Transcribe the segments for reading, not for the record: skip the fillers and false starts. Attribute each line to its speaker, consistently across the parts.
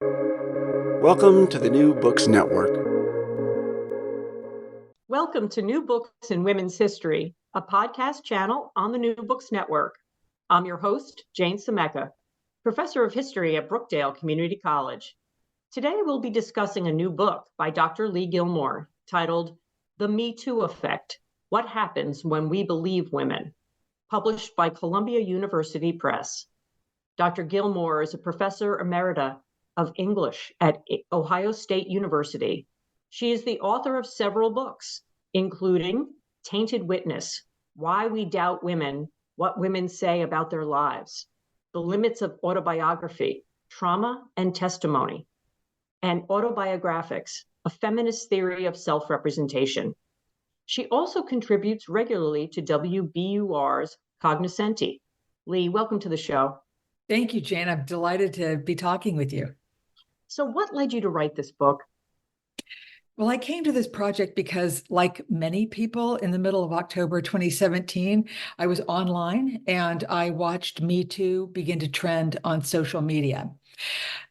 Speaker 1: Welcome to the New Books Network.
Speaker 2: Welcome to New Books in Women's History, a podcast channel on the New Books Network. I'm your host, Jane Semeka, professor of history at Brookdale Community College. Today, we'll be discussing a new book by Dr. Leigh Gilmore titled The Me Too Effect: What Happens When We Believe Women, published by Columbia University Press. Dr. Gilmore is a professor emerita of English at Ohio State University. She is the author of several books, including Tainted Witness: Why We Doubt Women, What Women Say About Their Lives, The Limits of Autobiography, Trauma and Testimony, and Autobiographics: A Feminist Theory of Self-Representation. She also contributes regularly to WBUR's Cognoscenti. Leigh, welcome to the show.
Speaker 3: Thank you, Jane. I'm delighted to be talking with you.
Speaker 2: So what led you to write this book?
Speaker 3: Well, I came to this project because, like many people, in the middle of October 2017, I was online and I watched Me Too begin to trend on social media.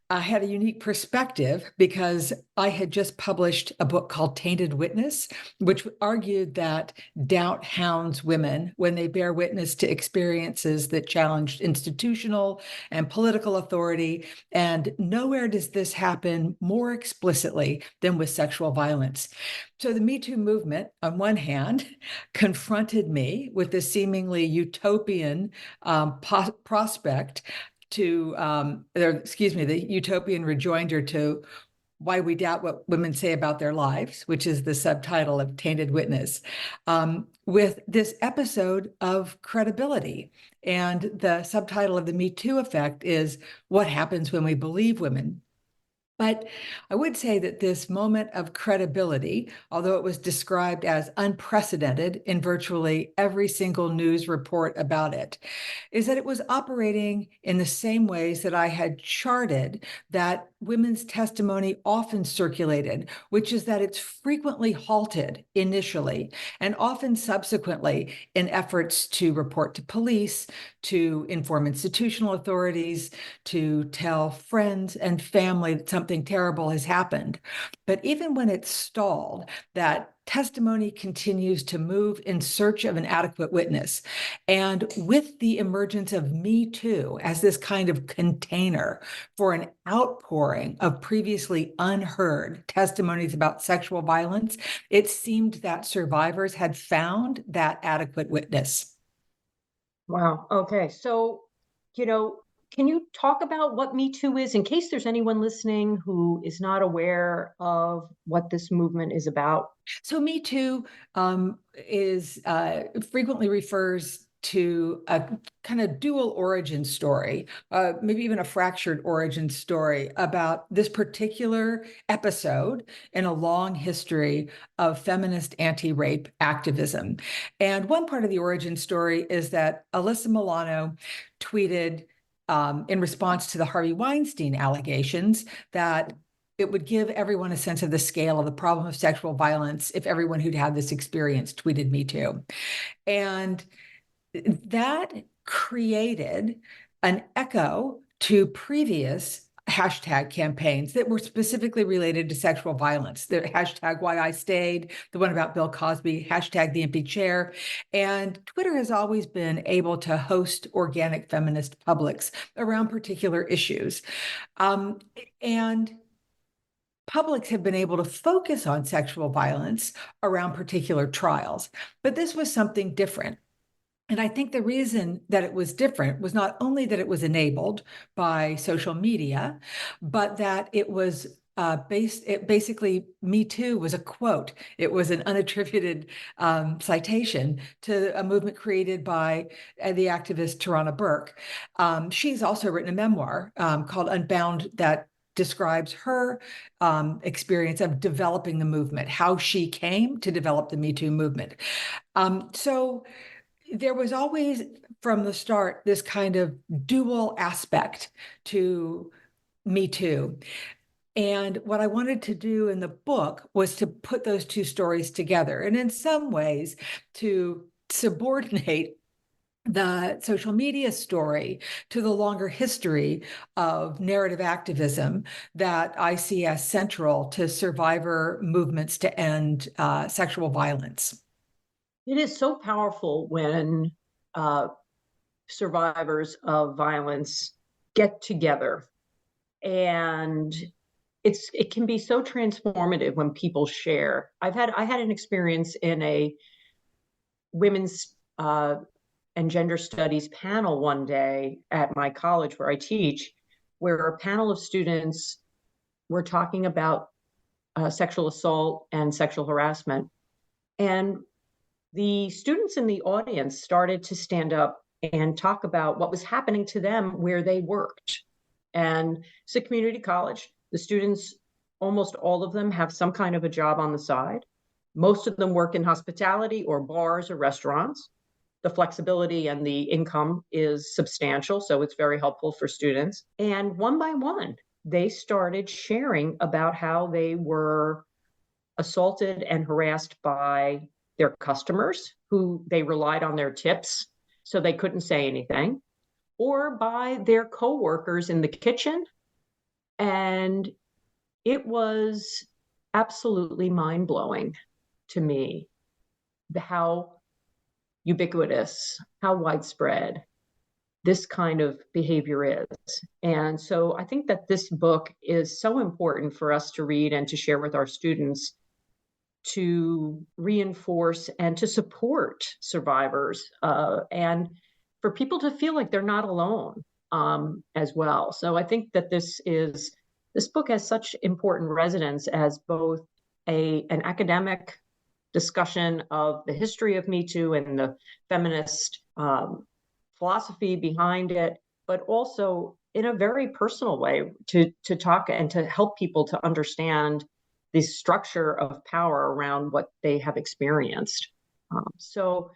Speaker 3: I had a unique perspective because I had just published a book called Tainted Witness, which argued that doubt hounds women when they bear witness to experiences that challenged institutional and political authority. And nowhere does this happen more explicitly than with sexual violence. So the Me Too movement, on one hand, confronted me with this seemingly utopian prospect the utopian rejoinder to Why We Doubt What Women Say About Their Lives, which is the subtitle of Tainted Witness, with this episode of credibility. And the subtitle of the Me Too effect is What Happens When We Believe Women. But I would say that this moment of credibility, although it was described as unprecedented in virtually every single news report about it, is that it was operating in the same ways that I had charted that women's testimony often circulated, which is that it's frequently halted initially and often subsequently in efforts to report to police, to inform institutional authorities, to tell friends and family that something terrible has happened. But even when it's stalled, that testimony continues to move in search of an adequate witness. And with the emergence of Me Too as this kind of container for an outpouring of previously unheard testimonies about sexual violence, it seemed that survivors had found that adequate witness.
Speaker 2: Wow. Okay. So, can you talk about what Me Too is in case there's anyone listening who is not aware of what this movement is about?
Speaker 3: So Me Too is frequently refers to a kind of dual origin story, maybe even a fractured origin story about this particular episode in a long history of feminist anti-rape activism. And one part of the origin story is that Alyssa Milano tweeted in response to the Harvey Weinstein allegations that it would give everyone a sense of the scale of the problem of sexual violence if everyone who'd had this experience tweeted Me Too. And that created an echo to previous hashtag campaigns that were specifically related to sexual violence. The hashtag Why I Stayed, the one about Bill Cosby, hashtag the empty chair. And Twitter has always been able to host organic feminist publics around particular issues. And publics have been able to focus on sexual violence around particular trials. But this was something different. And I think the reason that it was different was not only that it was enabled by social media, but that it was basically, Me Too was a quote. It was an unattributed citation to a movement created by the activist Tarana Burke. She's also written a memoir called Unbound that describes her experience of developing the movement, how she came to develop the Me Too movement. So there was always, from the start, this kind of dual aspect to Me Too. And what I wanted to do in the book was to put those two stories together, and in some ways to subordinate the social media story to the longer history of narrative activism that I see as central to survivor movements to end sexual violence.
Speaker 2: It is so powerful when survivors of violence get together, and it can be so transformative when people share. I had an experience in a women's and gender studies panel one day at my college where I teach, where a panel of students were talking about sexual assault and sexual harassment. And the students in the audience started to stand up and talk about what was happening to them where they worked. And it's a community college. The students, almost all of them, have some kind of a job on the side. Most of them work in hospitality or bars or restaurants. The flexibility and the income is substantial, so it's very helpful for students. And one by one, they started sharing about how they were assaulted and harassed by their customers, who they relied on their tips, so they couldn't say anything, or by their coworkers in the kitchen. And it was absolutely mind-blowing to me how ubiquitous, how widespread this kind of behavior is. And so I think that this book is so important for us to read and to share with our students, to reinforce and to support survivors, and for people to feel like they're not alone, as well. So I think that this book has such important resonance as both an academic discussion of the history of Me Too and the feminist philosophy behind it, but also in a very personal way to talk and to help people to understand the structure of power around what they have experienced. So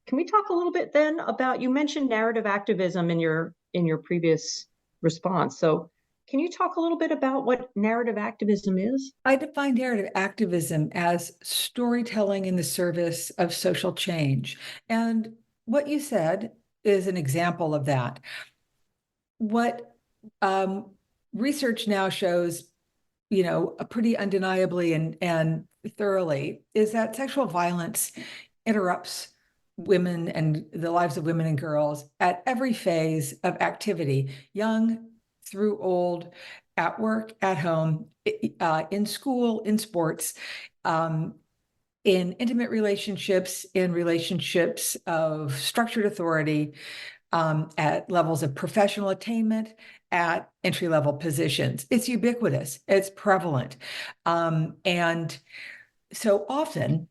Speaker 2: can we talk a little bit then about, you mentioned narrative activism in your previous response. So can you talk a little bit about what narrative activism is?
Speaker 3: I define narrative activism as storytelling in the service of social change. And what you said is an example of that. What research now shows, pretty undeniably and thoroughly, is that sexual violence interrupts women and the lives of women and girls at every phase of activity, young through old, at work, at home, in school, in sports, in intimate relationships, in relationships of structured authority, at levels of professional attainment, at entry-level positions. It's ubiquitous, it's prevalent. And so often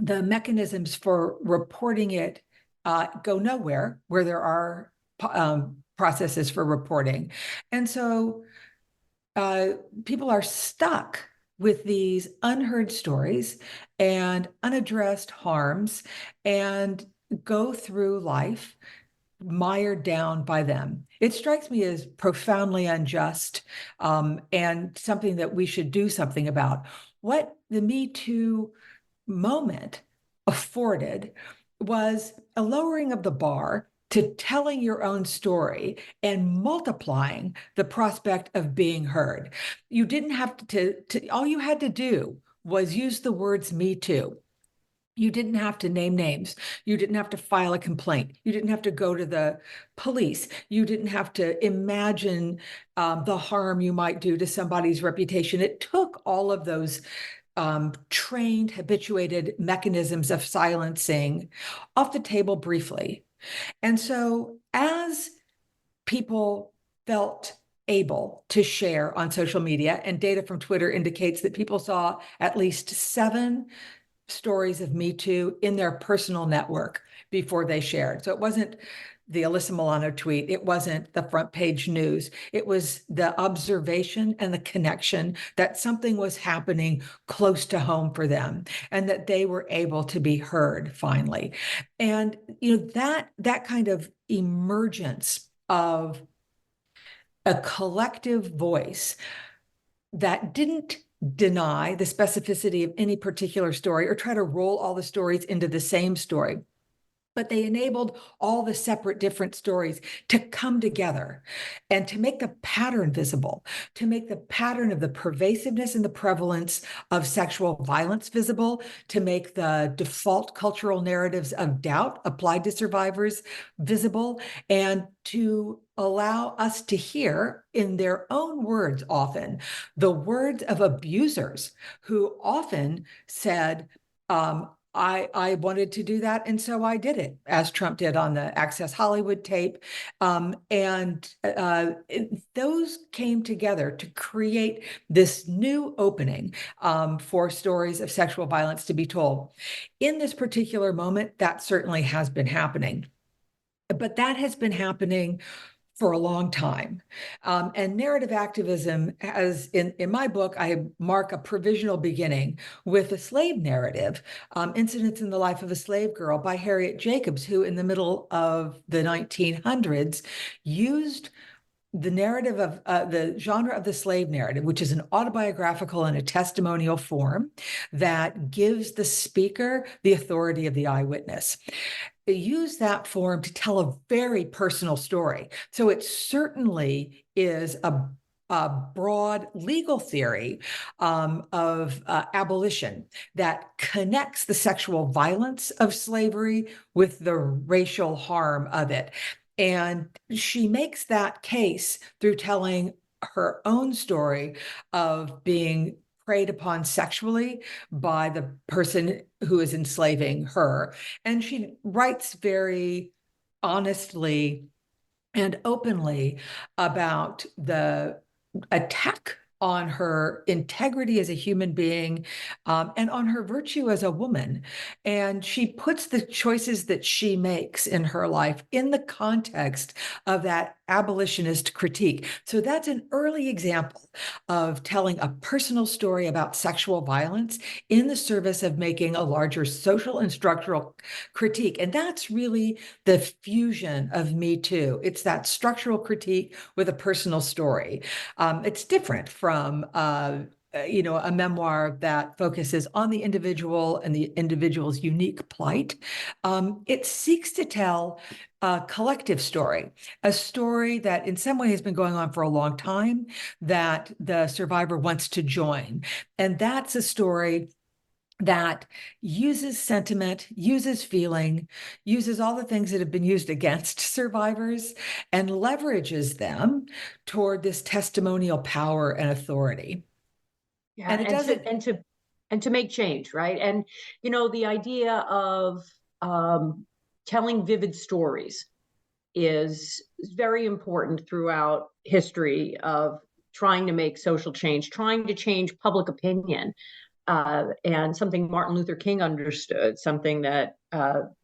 Speaker 3: the mechanisms for reporting it go nowhere where there are processes for reporting. And so people are stuck with these unheard stories and unaddressed harms and go through life mired down by them. It strikes me as profoundly unjust, and something that we should do something about. What the Me Too moment afforded was a lowering of the bar to telling your own story and multiplying the prospect of being heard. You didn't have to all you had to do was use the words Me Too. You didn't have to name names. You didn't have to file a complaint. You didn't have to go to the police. You didn't have to imagine the harm you might do to somebody's reputation. It took all of those trained, habituated mechanisms of silencing off the table briefly. And so as people felt able to share on social media, and data from Twitter indicates that people saw at least 7 stories of Me Too in their personal network before they shared. So it wasn't the Alyssa Milano tweet. It wasn't the front page news. It was the observation and the connection that something was happening close to home for them and that they were able to be heard finally. And, that kind of emergence of a collective voice that didn't deny the specificity of any particular story or try to roll all the stories into the same story, but they enabled all the separate different stories to come together and to make the pattern visible, to make the pattern of the pervasiveness and the prevalence of sexual violence visible, to make the default cultural narratives of doubt applied to survivors visible, and to allow us to hear in their own words often the words of abusers who often said, I wanted to do that, and so I did it, as Trump did on the Access Hollywood tape. Those came together to create this new opening for stories of sexual violence to be told. In this particular moment, that certainly has been happening. But that has been happening for a long time. And narrative activism has, in my book, I mark a provisional beginning with a slave narrative, Incidents in the Life of a Slave Girl by Harriet Jacobs, who in the middle of the 1900s used the narrative of the genre of the slave narrative, which is an autobiographical and a testimonial form that gives the speaker the authority of the eyewitness. They use that form to tell a very personal story. So it certainly is a broad legal theory of abolition that connects the sexual violence of slavery with the racial harm of it. And she makes that case through telling her own story of being preyed upon sexually by the person who is enslaving her. And she writes very honestly and openly about the attack on her integrity as a human being, and on her virtue as a woman. And she puts the choices that she makes in her life in the context of that abolitionist critique. So that's an early example of telling a personal story about sexual violence in the service of making a larger social and structural critique. And that's really the fusion of Me Too. It's that structural critique with a personal story. It's different from a memoir that focuses on the individual and the individual's unique plight. It seeks to tell a collective story, a story that in some way has been going on for a long time, that the survivor wants to join. And that's a story that uses sentiment, uses feeling, uses all the things that have been used against survivors, and leverages them toward this testimonial power and authority.
Speaker 2: Yeah,
Speaker 3: And it doesn't.
Speaker 2: And to make change, right? And the idea of telling vivid stories is very important throughout history of trying to make social change, trying to change public opinion. And something Martin Luther King understood, something that Andrew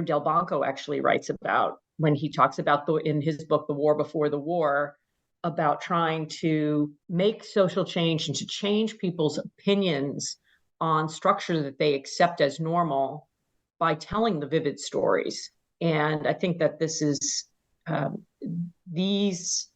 Speaker 2: Delbanco actually writes about when he talks about in his book, The War Before the War, about trying to make social change and to change people's opinions on structure that they accept as normal by telling the vivid stories. And I think that this is these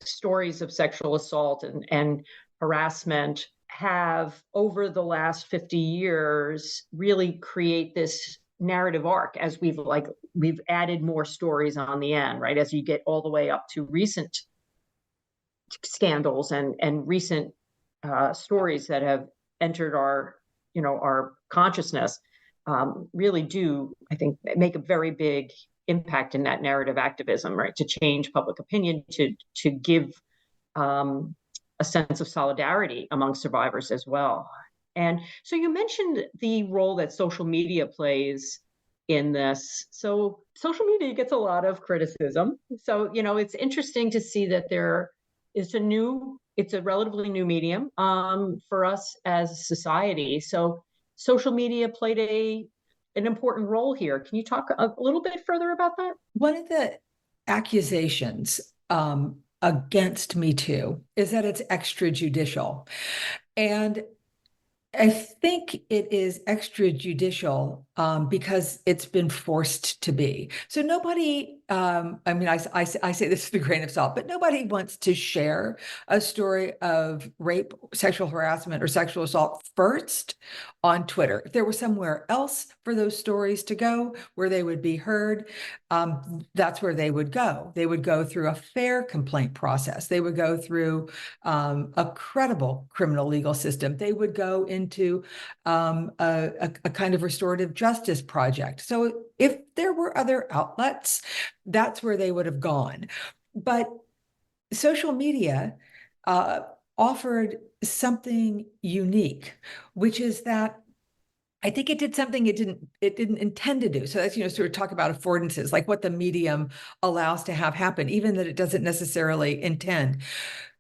Speaker 2: stories of sexual assault and harassment have, over the last 50 years, really create this narrative arc as we've added more stories on the end, right? As you get all the way up to recent scandals and recent stories that have entered our consciousness, really do, I think, make a very big impact in that narrative activism, right? To change public opinion, to give a sense of solidarity among survivors as well. And so you mentioned the role that social media plays in this. So social media gets a lot of criticism. So, it's interesting to see that it's a relatively new medium for us as a society. So social media played an important role here. Can you talk a little bit further about that?
Speaker 3: One of the accusations against Me Too is that it's extrajudicial. And I think it is extrajudicial because it's been forced to be. So nobody, I mean, I say this with a grain of salt, but nobody wants to share a story of rape, sexual harassment, or sexual assault first on Twitter. If there was somewhere else for those stories to go where they would be heard, that's where they would go. They would go through a fair complaint process. They would go through a credible criminal legal system. They would go into a kind of restorative justice project. So if there were other outlets, that's where they would have gone. But social media offered something unique, which is that I think it did something it didn't intend to do. So that's, sort of talk about affordances, like what the medium allows to have happen, even that it doesn't necessarily intend.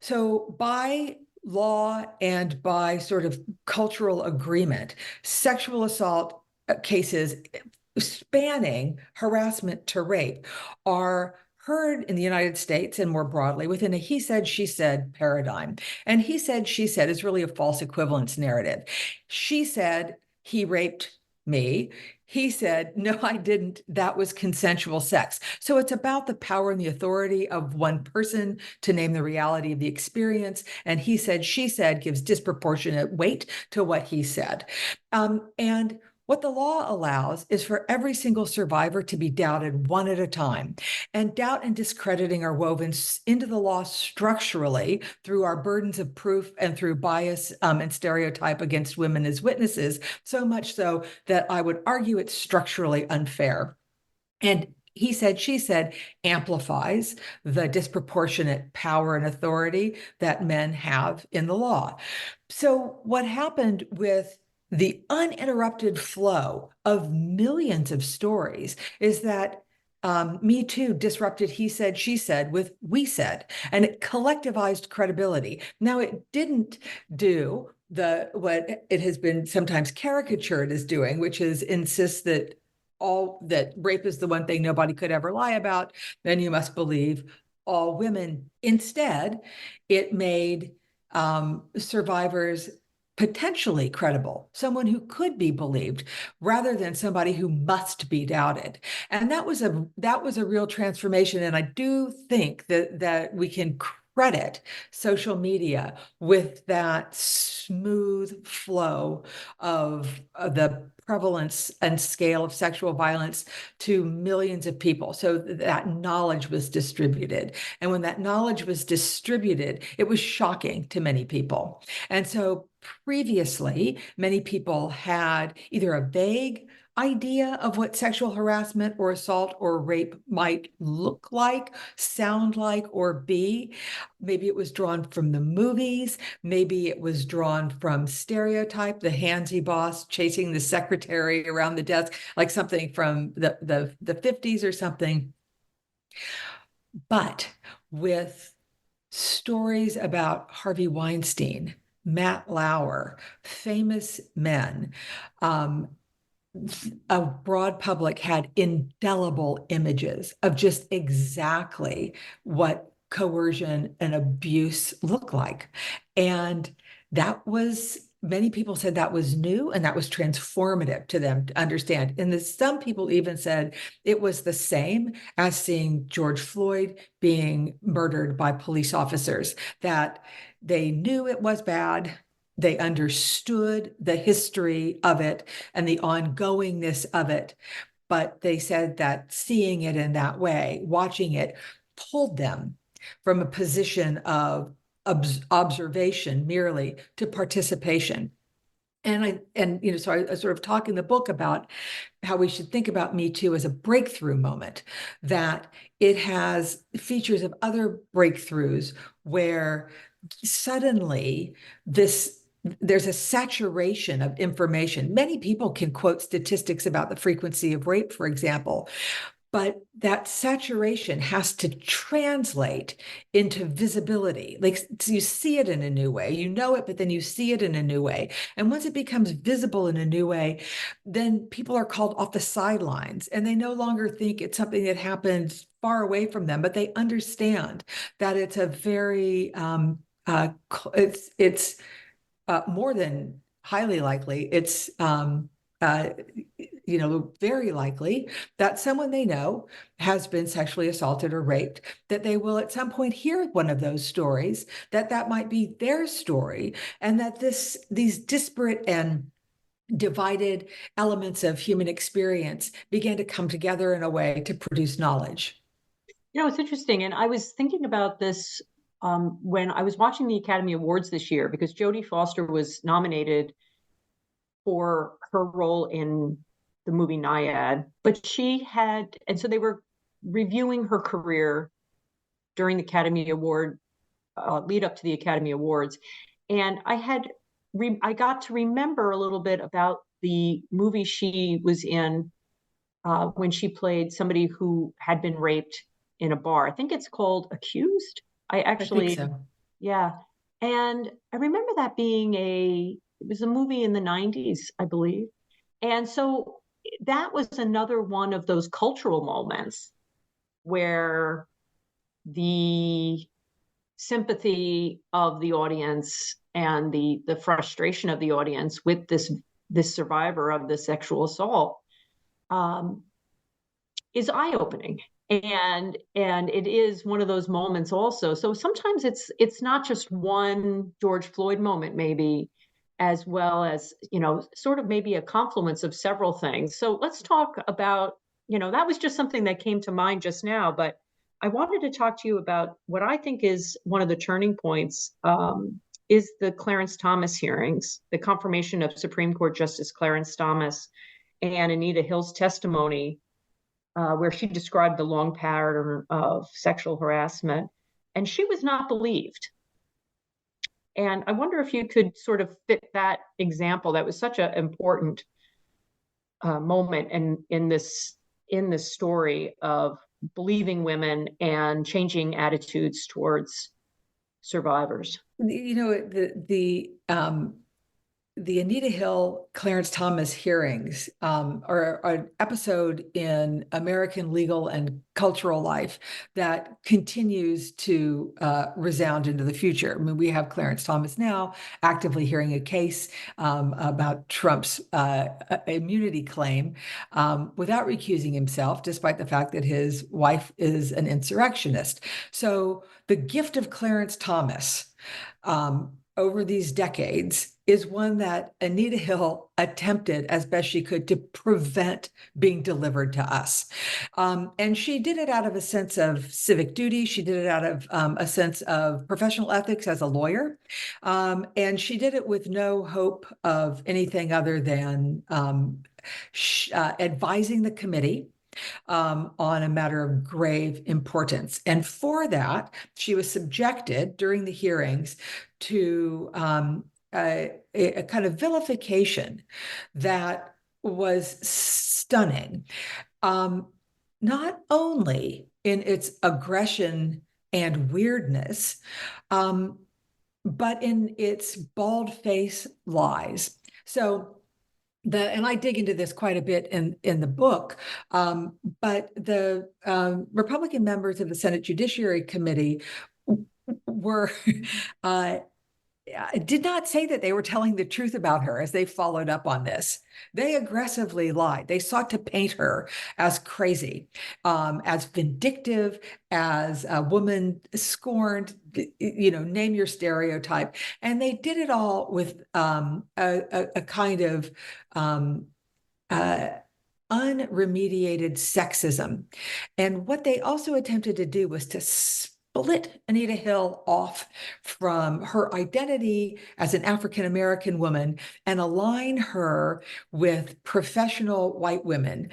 Speaker 3: So by law and by sort of cultural agreement, sexual assault cases spanning harassment to rape are heard in the United States and more broadly within a he said, she said paradigm. And he said, she said is really a false equivalence narrative. She said, he raped me. He said, no, I didn't. That was consensual sex. So it's about the power and the authority of one person to name the reality of the experience. And he said, she said gives disproportionate weight to what he said. And what the law allows is for every single survivor to be doubted one at a time. And doubt and discrediting are woven into the law structurally through our burdens of proof and through bias and stereotype against women as witnesses, so much so that I would argue it's structurally unfair. And he said, she said amplifies the disproportionate power and authority that men have in the law. So what happened with the uninterrupted flow of millions of stories is that Me Too disrupted he said, she said with we said, and it collectivized credibility. Now, it didn't do what it has been sometimes caricatured as doing, which is insist that rape is the one thing nobody could ever lie about, then you must believe all women. Instead, it made survivors potentially credible, someone who could be believed rather than somebody who must be doubted. And that was a real transformation. And I do think that we can credit social media with that smooth flow of the prevalence and scale of sexual violence to millions of people. So that knowledge was distributed. And when that knowledge was distributed, it was shocking to many people. And so previously, many people had either a vague idea of what sexual harassment or assault or rape might look like, sound like, or be. Maybe it was drawn from the movies. Maybe it was drawn from stereotype, the handsy boss chasing the secretary around the desk, like something from the 50s or something. But with stories about Harvey Weinstein, Matt Lauer, famous men, a broad public had indelible images of just exactly what coercion and abuse look like. And that was, many people said that was new and that was transformative to them to understand. And some people even said it was the same as seeing George Floyd being murdered by police officers, that they knew it was bad. They understood the history of it and the ongoingness of it. But they said that seeing it in that way, watching it, pulled them from a position of observation merely to participation. And so I sort of talk in the book about how we should think about Me Too as a breakthrough moment, that it has features of other breakthroughs where suddenly there's a saturation of information. Many people can quote statistics about the frequency of rape, for example, but that saturation has to translate into visibility. Like, so you see it in a new way, you know it, but then you see it in a new way. And once it becomes visible in a new way, then people are called off the sidelines and they no longer think it's something that happens far away from them, but they understand that it's a very, it's more than highly likely, it's uh, very likely that someone they know has been sexually assaulted or raped, that they will at some point hear one of those stories, that might be their story, and that these disparate and divided elements of human experience begin to come together in a way to produce knowledge.
Speaker 2: It's interesting. And I was thinking about this when I was watching the Academy Awards this year, because Jodie Foster was nominated for her role in the movie Naiad, but and so they were reviewing her career during the Academy Award, lead up to the Academy Awards. And I got to remember a little bit about the movie she was in when she played somebody who had been raped in a bar. I think it's called Accused.
Speaker 3: I think so.
Speaker 2: Yeah. And I remember that being it was a movie in the 90s, I believe. And so that was another one of those cultural moments where the sympathy of the audience and the frustration of the audience with this survivor of the sexual assault is eye-opening, and it is one of those moments also. So sometimes it's not just one George Floyd moment, maybe, as well as sort of maybe a confluence of several things. So let's talk about, that was just something that came to mind just now, but I wanted to talk to you about what I think is one of the turning points, is the Clarence Thomas hearings, the confirmation of Supreme Court Justice Clarence Thomas and Anita Hill's testimony, where she described the long pattern of sexual harassment, and she was not believed. And I wonder if you could sort of fit that example. That was such an important moment in this story of believing women and changing attitudes towards survivors.
Speaker 3: The Anita Hill, Clarence Thomas hearings are an episode in American legal and cultural life that continues to resound into the future. I mean, we have Clarence Thomas now actively hearing a case about Trump's immunity claim without recusing himself, despite the fact that his wife is an insurrectionist. So the gift of Clarence Thomas over these decades is one that Anita Hill attempted as best she could to prevent being delivered to us. And she did it out of a sense of civic duty. She did it out of a sense of professional ethics as a lawyer. And she did it with no hope of anything other than advising the committee on a matter of grave importance. And for that, she was subjected during the hearings to a kind of vilification that was stunning, not only in its aggression and weirdness, but in its bald-faced lies. So and I dig into this quite a bit in the book, but the Republican members of the Senate Judiciary Committee were did not say that they were telling the truth about her as they followed up on this. They aggressively lied. They sought to paint her as crazy, as vindictive, as a woman scorned, name your stereotype. And they did it all with a kind of unremediated sexism. And what they also attempted to do was to split Anita Hill off from her identity as an African-American woman and align her with professional white women.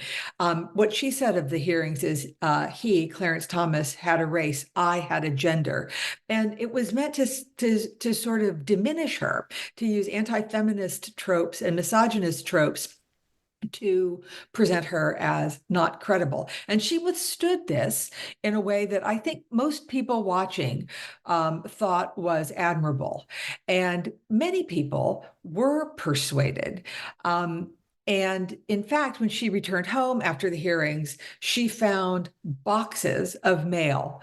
Speaker 3: What she said of the hearings is Clarence Thomas, had a race, I had a gender. And it was meant to sort of diminish her, to use anti-feminist tropes and misogynist tropes to present her as not credible. And she withstood this in a way that I think most people watching thought was admirable. And many people were persuaded. And in fact, when she returned home after the hearings, she found boxes of mail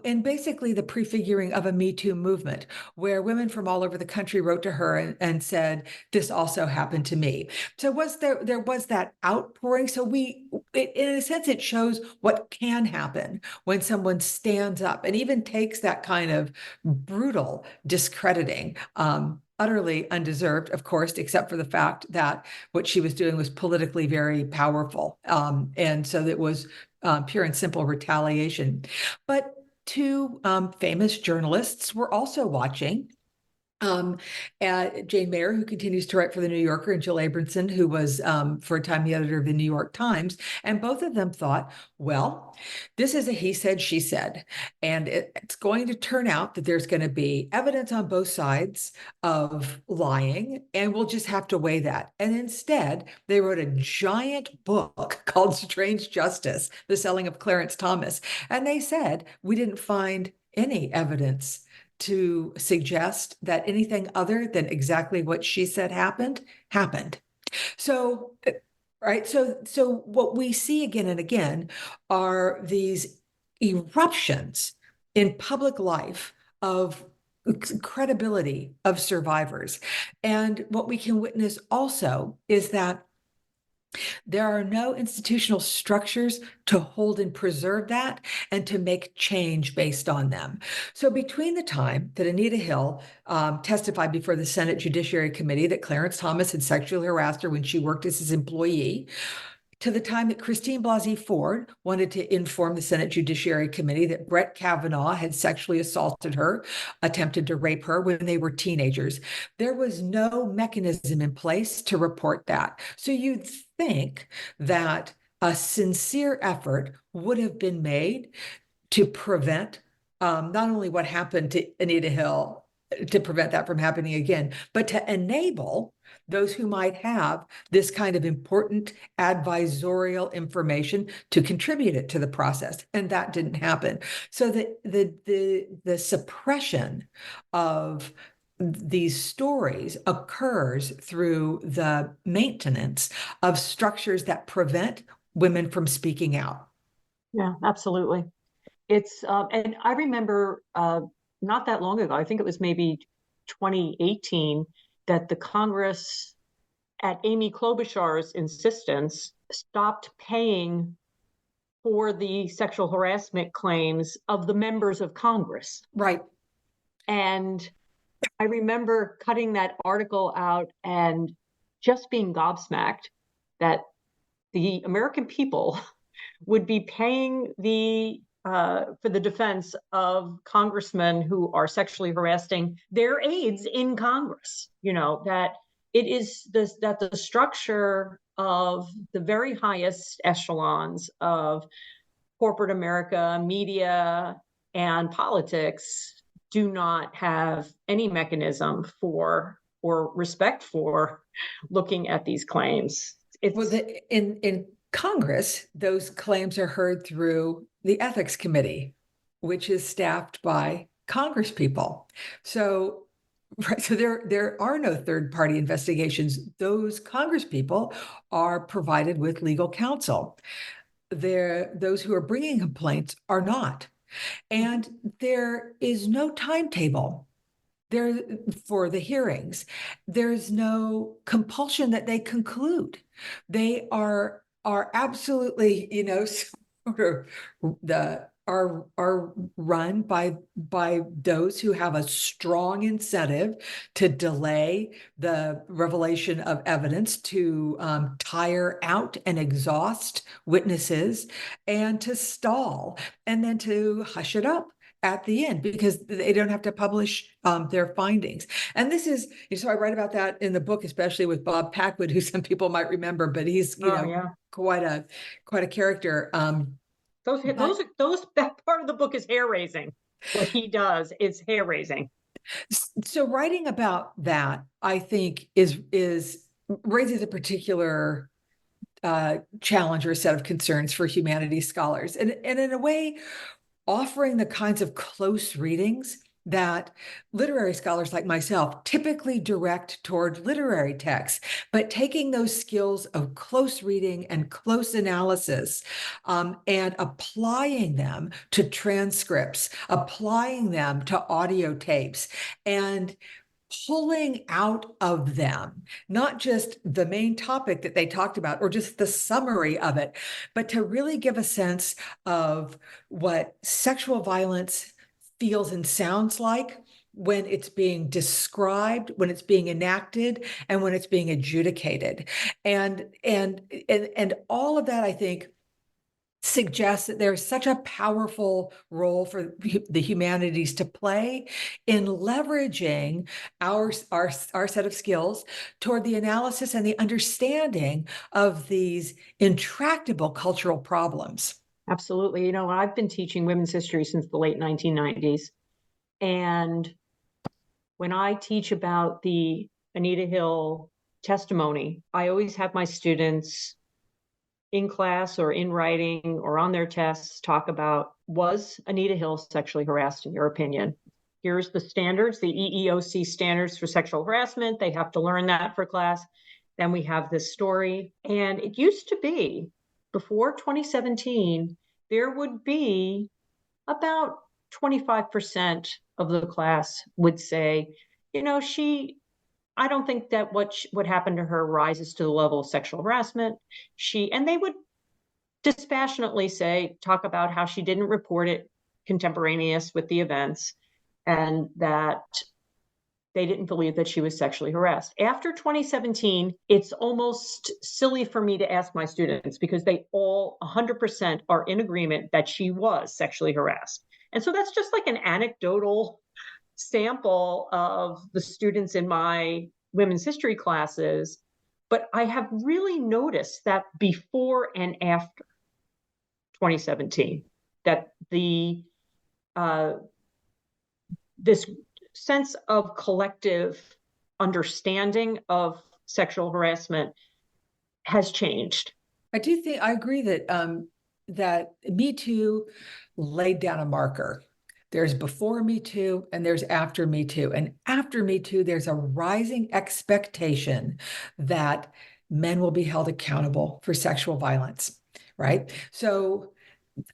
Speaker 3: and basically the prefiguring of a Me Too movement, where women from all over the country wrote to her and said, "This also happened to me." So there was that outpouring. So in a sense, it shows what can happen when someone stands up and even takes that kind of brutal discrediting. Utterly undeserved, of course, except for the fact that what she was doing was politically very powerful. And so it was pure and simple retaliation. But two famous journalists were also watching. Jane Mayer, who continues to write for the New Yorker, and Jill Abramson, who was for a time the editor of the New York Times. And both of them thought, well, this is a he said, she said. And it's going to turn out that there's going to be evidence on both sides of lying, and we'll just have to weigh that. And instead, they wrote a giant book called Strange Justice, The Selling of Clarence Thomas. And they said, we didn't find any evidence to suggest that anything other than exactly what she said happened. So, right. So what we see again and again are these eruptions in public life of credibility of survivors. And what we can witness also is that there are no institutional structures to hold and preserve that and to make change based on them. So between the time that Anita Hill testified before the Senate Judiciary Committee that Clarence Thomas had sexually harassed her when she worked as his employee, to the time that Christine Blasey Ford wanted to inform the Senate Judiciary Committee that Brett Kavanaugh had sexually assaulted her, attempted to rape her when they were teenagers, there was no mechanism in place to report that. So you'd think that a sincere effort would have been made to prevent not only what happened to Anita Hill, to prevent that from happening again, but to enable those who might have this kind of important advisorial information to contribute it to the process. And that didn't happen. So the suppression of these stories occurs through the maintenance of structures that prevent women from speaking out.
Speaker 2: Yeah, absolutely. It's and I remember not that long ago, I think it was maybe 2018, that the Congress, at Amy Klobuchar's insistence, stopped paying for the sexual harassment claims of the members of Congress.
Speaker 3: Right.
Speaker 2: And I remember cutting that article out and just being gobsmacked that the American people would be paying for the defense of congressmen who are sexually harassing their aides in Congress. That it is that the structure of the very highest echelons of corporate America, media, and politics do not have any mechanism for or respect for looking at these claims.
Speaker 3: In Congress, those claims are heard through the ethics committee, which is staffed by Congress people. So, right, so there are no third-party investigations. Those Congress people are provided with legal counsel. Those who are bringing complaints are not. And there is no timetable there for the hearings. There's no compulsion that they conclude. They are absolutely, sort of are run by those who have a strong incentive to delay the revelation of evidence, to tire out and exhaust witnesses, and to stall, and then to hush it up at the end because they don't have to publish their findings. And this is, so I write about that in the book, especially with Bob Packwood, who some people might remember, but he's quite a character.
Speaker 2: That part of the book is hair raising. What he does is hair raising.
Speaker 3: So writing about that, I think, is raises a particular challenge or a set of concerns for humanities scholars, and in a way, offering the kinds of close readings that literary scholars like myself typically direct toward literary texts, but taking those skills of close reading and close analysis and applying them to transcripts, applying them to audio tapes, and pulling out of them, not just the main topic that they talked about or just the summary of it, but to really give a sense of what sexual violence feels and sounds like when it's being described, when it's being enacted, and when it's being adjudicated. And all of that, I think, suggests that there's such a powerful role for the humanities to play in leveraging our set of skills toward the analysis and the understanding of these intractable cultural problems.
Speaker 2: Absolutely. You know, I've been teaching women's history since the late 1990s. And when I teach about the Anita Hill testimony, I always have my students in class or in writing or on their tests talk about, was Anita Hill sexually harassed in your opinion? Here's the standards, the EEOC standards for sexual harassment. They have to learn that for class. Then we have this story. And it used to be, before 2017, there would be about 25% of the class would say, you know, I don't think that what happened to her rises to the level of sexual harassment. And they would dispassionately talk about how she didn't report it contemporaneous with the events and that they didn't believe that she was sexually harassed. After 2017, it's almost silly for me to ask my students because they all 100% are in agreement that she was sexually harassed. And so that's just like an anecdotal sample of the students in my women's history classes. But I have really noticed that before and after 2017, that this sense of collective understanding of sexual harassment has changed.
Speaker 3: I agree that that Me Too laid down a marker. There's before Me Too and there's after Me Too. And after Me Too, there's a rising expectation that men will be held accountable for sexual violence, right? So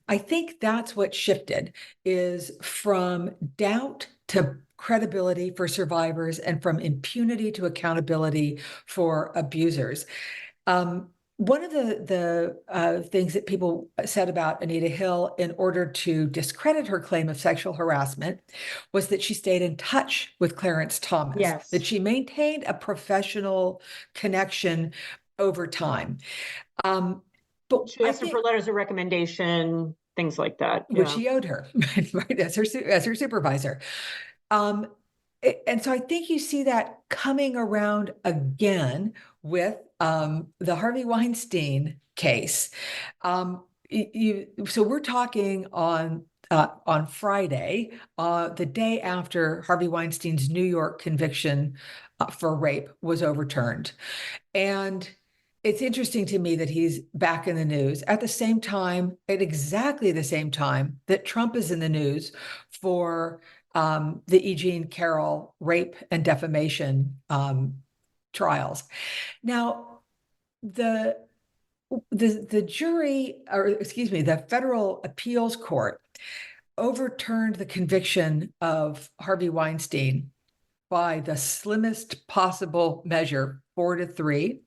Speaker 3: I think that's what shifted, is from doubt to credibility for survivors and from impunity to accountability for abusers. One of the things that people said about Anita Hill in order to discredit her claim of sexual harassment was that she stayed in touch with Clarence Thomas,
Speaker 2: yes,
Speaker 3: that she maintained a professional connection over time.
Speaker 2: But she asked her for letters of recommendation, things like that,
Speaker 3: which he owed her, right, as her supervisor. And so I think you see that coming around again with the Harvey Weinstein case. So we're talking on Friday, the day after Harvey Weinstein's New York conviction for rape was overturned. And it's interesting to me that he's back in the news at exactly the same time that Trump is in the news for the E. Jean Carroll rape and defamation trials. Now, the jury, or excuse me, the federal appeals court overturned the conviction of Harvey Weinstein by the slimmest possible measure, 4-3,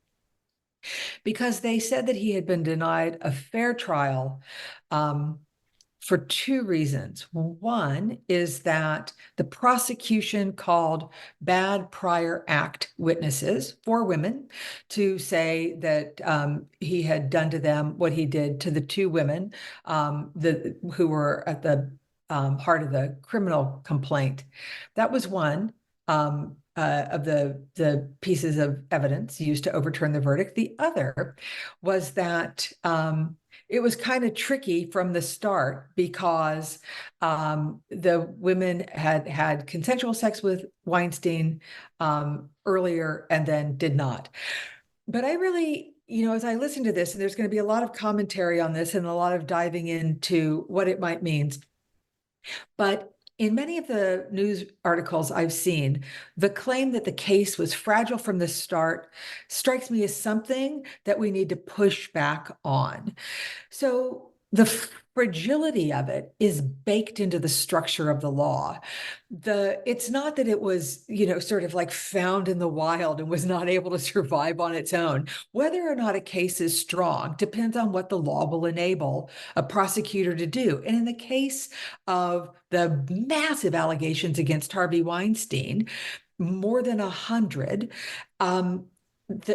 Speaker 3: because they said that he had been denied a fair trial for two reasons. One is that the prosecution called bad prior act witnesses, 4 women, to say that he had done to them what he did to the 2 women who were at the heart of the criminal complaint. That was one of the pieces of evidence used to overturn the verdict. The other was that it was kind of tricky from the start because the women had consensual sex with Weinstein earlier and then did not. But I really, as I listen to this, and there's going to be a lot of commentary on this and a lot of diving into what it might mean. But in many of the news articles I've seen, the claim that the case was fragile from the start strikes me as something that we need to push back on. So the fragility of it is baked into the structure of the law. It's not that it was, sort of like found in the wild and was not able to survive on its own. Whether or not a case is strong depends on what the law will enable a prosecutor to do. And in the case of the massive allegations against Harvey Weinstein, more than 100,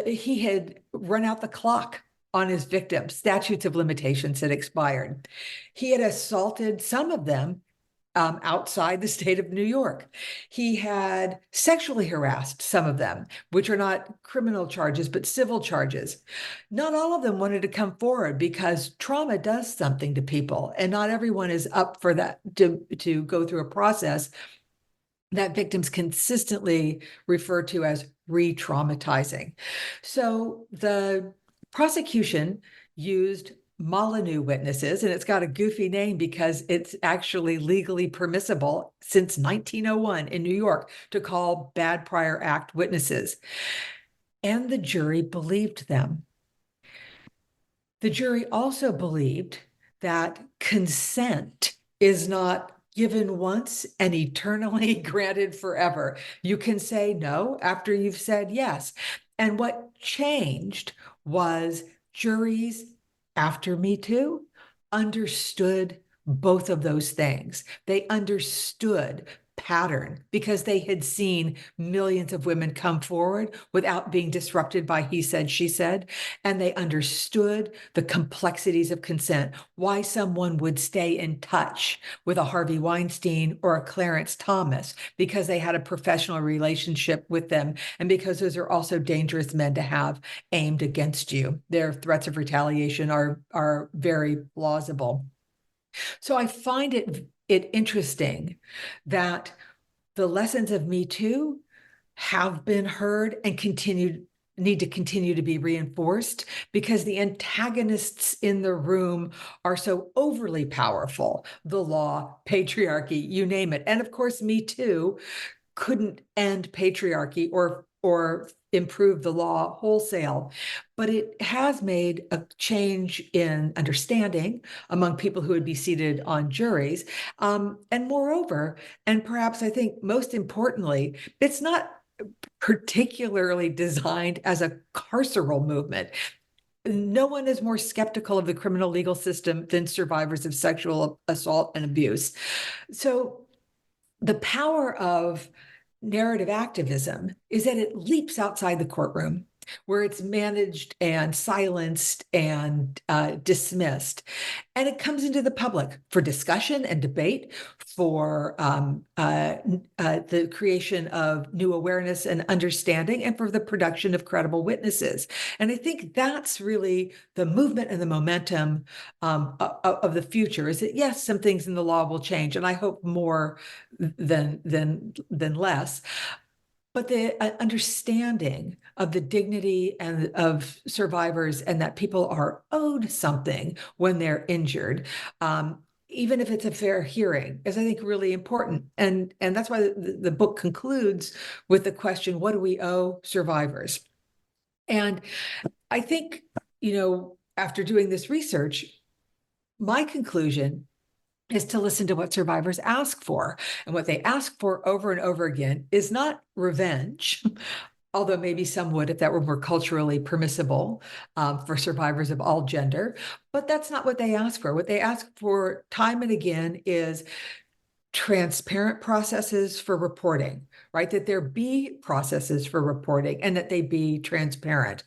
Speaker 3: he had run out the clock on his victims. Statutes of limitations had expired. He had assaulted some of them outside the state of New York. He had sexually harassed some of them, which are not criminal charges, but civil charges. Not all of them wanted to come forward because trauma does something to people, and not everyone is up for that, to go through a process that victims consistently refer to as re-traumatizing. So the prosecution used Molyneux witnesses, and it's got a goofy name because it's actually legally permissible since 1901 in New York to call bad prior act witnesses. And the jury believed them. The jury also believed that consent is not given once and eternally granted forever. You can say no after you've said yes. And what changed was juries after Me Too understood both of those things. They understood pattern because they had seen millions of women come forward without being disrupted by he said, she said. And they understood the complexities of consent, why someone would stay in touch with a Harvey Weinstein or a Clarence Thomas, because they had a professional relationship with them. And because those are also dangerous men to have aimed against you. Their threats of retaliation are very plausible. So I find it interesting that the lessons of Me Too have been heard and need to continue to be reinforced because the antagonists in the room are so overly powerful. The law, patriarchy, you name it. And of course, Me Too couldn't end patriarchy or improve the law wholesale, but it has made a change in understanding among people who would be seated on juries. And moreover, and perhaps I think most importantly, it's not particularly designed as a carceral movement. No one is more skeptical of the criminal legal system than survivors of sexual assault and abuse. So the power of narrative activism is that it leaps outside the courtroom, where it's managed and silenced and dismissed. And it comes into the public for discussion and debate, for the creation of new awareness and understanding, and for the production of credible witnesses. And I think that's really the movement and the momentum of the future, is that, yes, some things in the law will change, and I hope more than less. But the understanding of the dignity and of survivors, and that people are owed something when they're injured, even if it's a fair hearing, is, I think, really important. And that's why the book concludes with the question, what do we owe survivors? And I think, after doing this research, my conclusion is to listen to what survivors ask for. And what they ask for over and over again is not revenge, although maybe some would if that were more culturally permissible for survivors of all gender. But that's not what they ask for. What they ask for time and again is transparent processes for reporting, right? That there be processes for reporting and that they be transparent.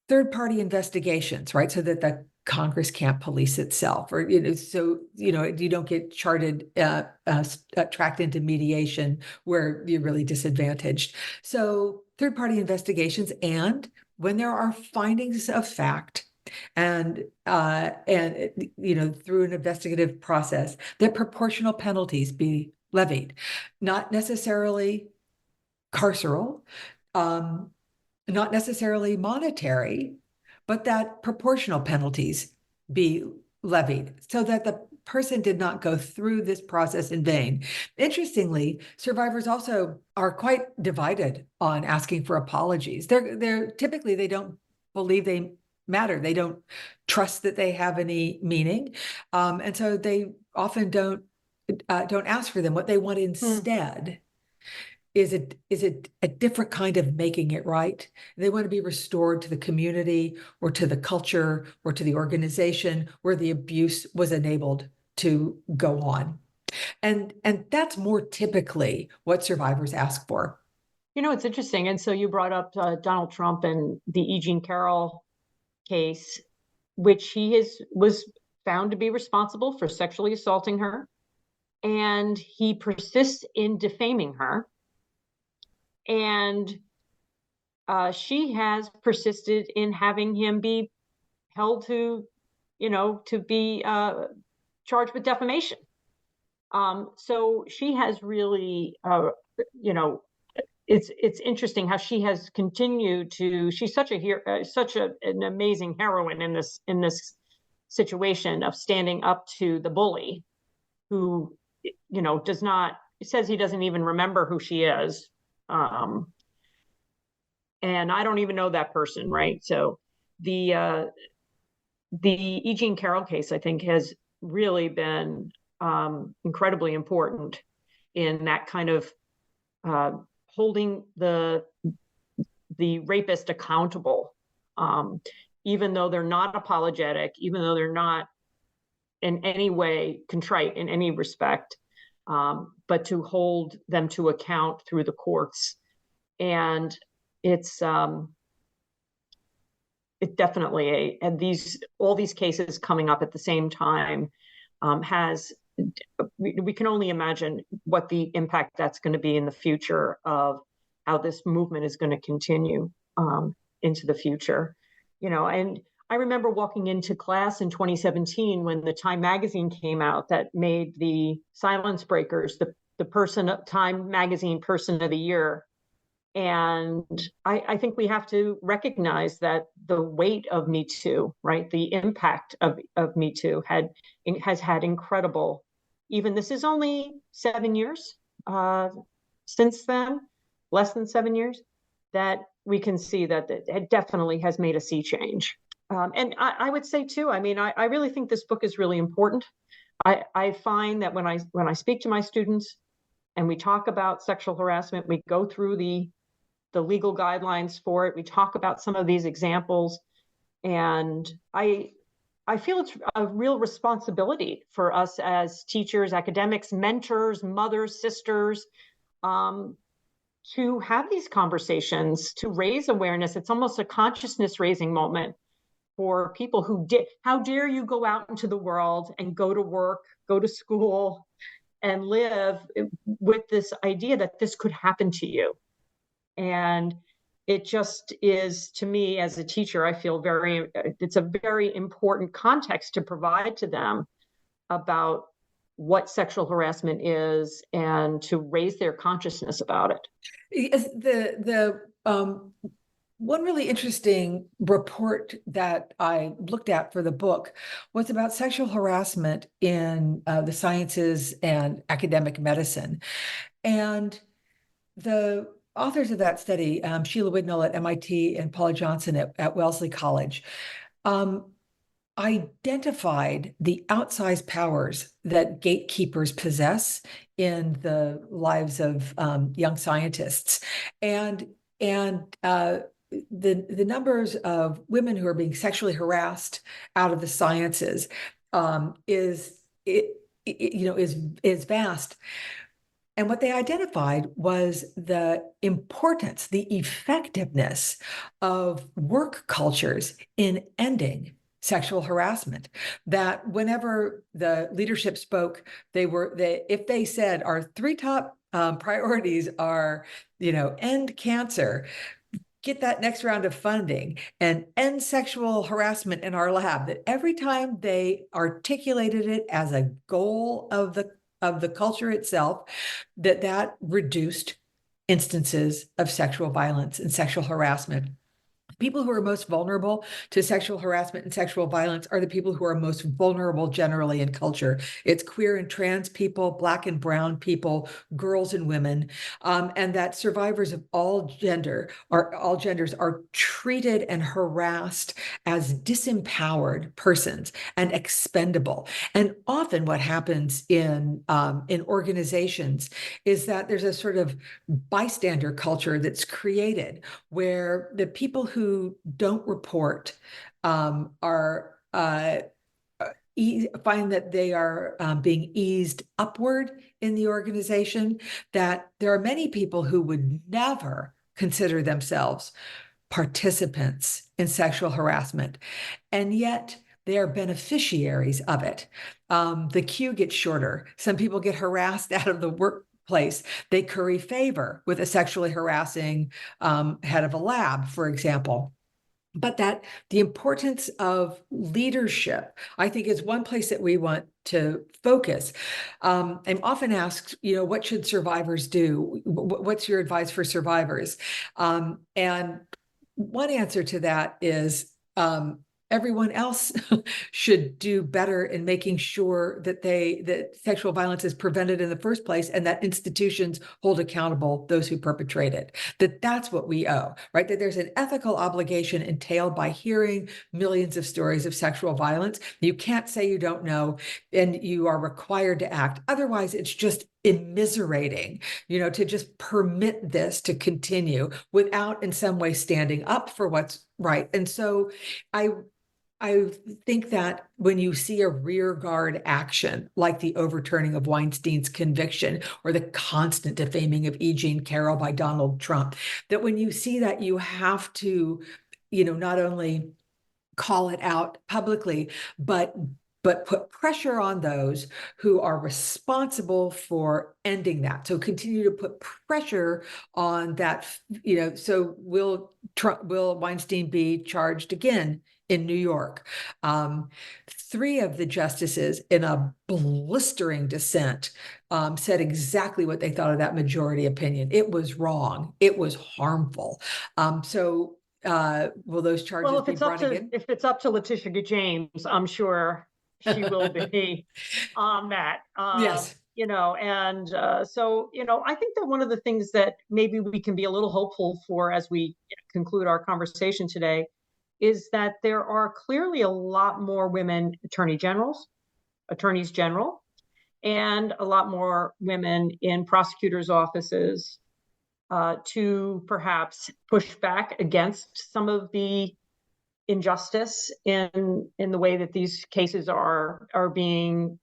Speaker 3: Third-party investigations, right? So that the Congress can't police itself, or so you don't get tracked into mediation where you're really disadvantaged. So third-party investigations, and when there are findings of fact, and through an investigative process, that proportional penalties be levied, not necessarily carceral, not necessarily monetary, but that proportional penalties be levied, so that the person did not go through this process in vain. Interestingly, survivors also are quite divided on asking for apologies. They're typically, they don't believe they matter. They don't trust that they have any meaning. And so they often don't ask for them. What they want instead is a different kind of making it right. They want to be restored to the community or to the culture or to the organization where the abuse was enabled to go on. And that's more typically what survivors ask for.
Speaker 2: You know, it's interesting. And so you brought up Donald Trump and the E. Jean Carroll case, which was found to be responsible for sexually assaulting her. And he persists in defaming her. And she has persisted in having him be held to be charged with defamation. So she has really, it's interesting how she has continued to. She's such an amazing heroine in this situation of standing up to the bully, who says he doesn't even remember who she is. And I don't even know that person, right? So the E. Jean Carroll case, I think, has really been incredibly important in that kind of holding the rapist accountable, even though they're not apologetic, even though they're not in any way contrite in any respect, but to hold them to account through the courts. And it's it definitely all these cases coming up at the same time we can only imagine what the impact that's going to be in the future of how this movement is going to continue into the future. And I remember walking into class in 2017 when the Time magazine came out that made the Silence Breakers the Time magazine Person of the Year. And I think we have to recognize that the weight of Me Too, right, the impact of Me Too has had incredible. Even this is only 7 years since then, less than 7 years, that we can see that it definitely has made a sea change. And I would say too, I mean, I really think this book is really important. I find that when I speak to my students and we talk about sexual harassment, we go through the legal guidelines for it. We talk about some of these examples, and I feel it's a real responsibility for us as teachers, academics, mentors, mothers, sisters, to have these conversations, to raise awareness. It's almost a consciousness raising moment for people how dare you go out into the world and go to work, go to school, and live with this idea that this could happen to you. And it just is, to me as a teacher, I feel it's a very important context to provide to them about what sexual harassment is and to raise their consciousness about it.
Speaker 3: One really interesting report that I looked at for the book was about sexual harassment in the sciences and academic medicine. And the authors of that study, Sheila Widnall at MIT and Paula Johnson at Wellesley College, identified the outsized powers that gatekeepers possess in the lives of young scientists. And the numbers of women who are being sexually harassed out of the sciences is vast. And what they identified was the importance, the effectiveness of work cultures in ending sexual harassment. That whenever the leadership spoke, if they said our 3 top priorities are, end cancer, get that next round of funding, and end sexual harassment in our lab, that every time they articulated it as a goal of the culture itself, that reduced instances of sexual violence and sexual harassment. People who are most vulnerable to sexual harassment and sexual violence are the people who are most vulnerable generally in culture. It's queer and trans people, Black and brown people, girls and women, and that survivors of all genders are treated and harassed as disempowered persons and expendable. And often what happens in organizations is that there's a sort of bystander culture that's created where the people who don't report are find that they are being eased upward in the organization, that there are many people who would never consider themselves participants in sexual harassment, and yet they are beneficiaries of it. The queue gets shorter. Some people get harassed out of the workplace. They curry favor with a sexually harassing head of a lab, for example. But that the importance of leadership, I think, is one place that we want to focus. I'm often asked, what should survivors do? What's your advice for survivors? And one answer to that is everyone else should do better in making sure that sexual violence is prevented in the first place, and that institutions hold accountable those who perpetrate it. That's what we owe, right? That there's an ethical obligation entailed by hearing millions of stories of sexual violence. You can't say you don't know, and you are required to act. Otherwise, it's just immiserating, to just permit this to continue without in some way standing up for what's right. And so I think that when you see a rearguard action, like the overturning of Weinstein's conviction or the constant defaming of E. Jean Carroll by Donald Trump, that when you see that, you have to, not only call it out publicly, but put pressure on those who are responsible for ending that. So continue to put pressure on that, so will Weinstein be charged again in New York? 3 of the justices, in a blistering dissent, said exactly what they thought of that majority opinion. It was wrong. It was harmful. Will those charges be brought again?
Speaker 2: If it's up to Letitia James, I'm sure she will be on that.
Speaker 3: Yes.
Speaker 2: I think that one of the things that maybe we can be a little hopeful for as we conclude our conversation today is that there are clearly a lot more women attorneys general, and a lot more women in prosecutors' offices to perhaps push back against some of the injustice in the way that these cases are being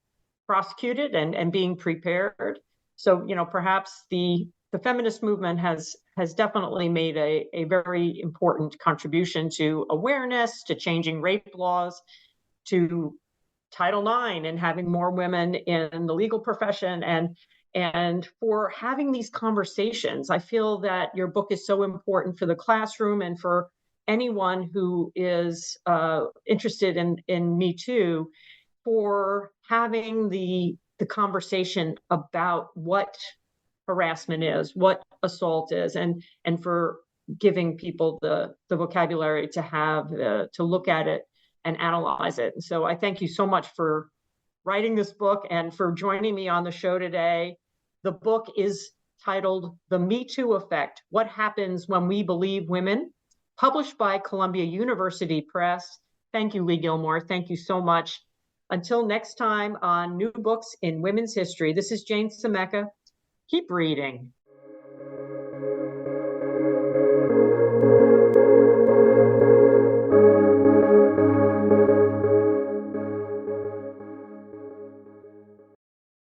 Speaker 2: prosecuted and being prepared. So, perhaps the feminist movement has definitely made a very important contribution to awareness, to changing rape laws, to Title IX and having more women in the legal profession, and for having these conversations. I feel that your book is so important for the classroom and for anyone who is interested in Me Too, for having the conversation about what harassment is, what assault is, and for giving people the vocabulary to have to look at it and analyze it. And so I thank you so much for writing this book and for joining me on the show today. The book is titled The Me Too Effect: What Happens When We Believe Women, published by Columbia University Press. Thank you, Leigh Gilmore. Thank you so much. Until next time on New Books in Women's History, this is Jane Semeka. Keep reading.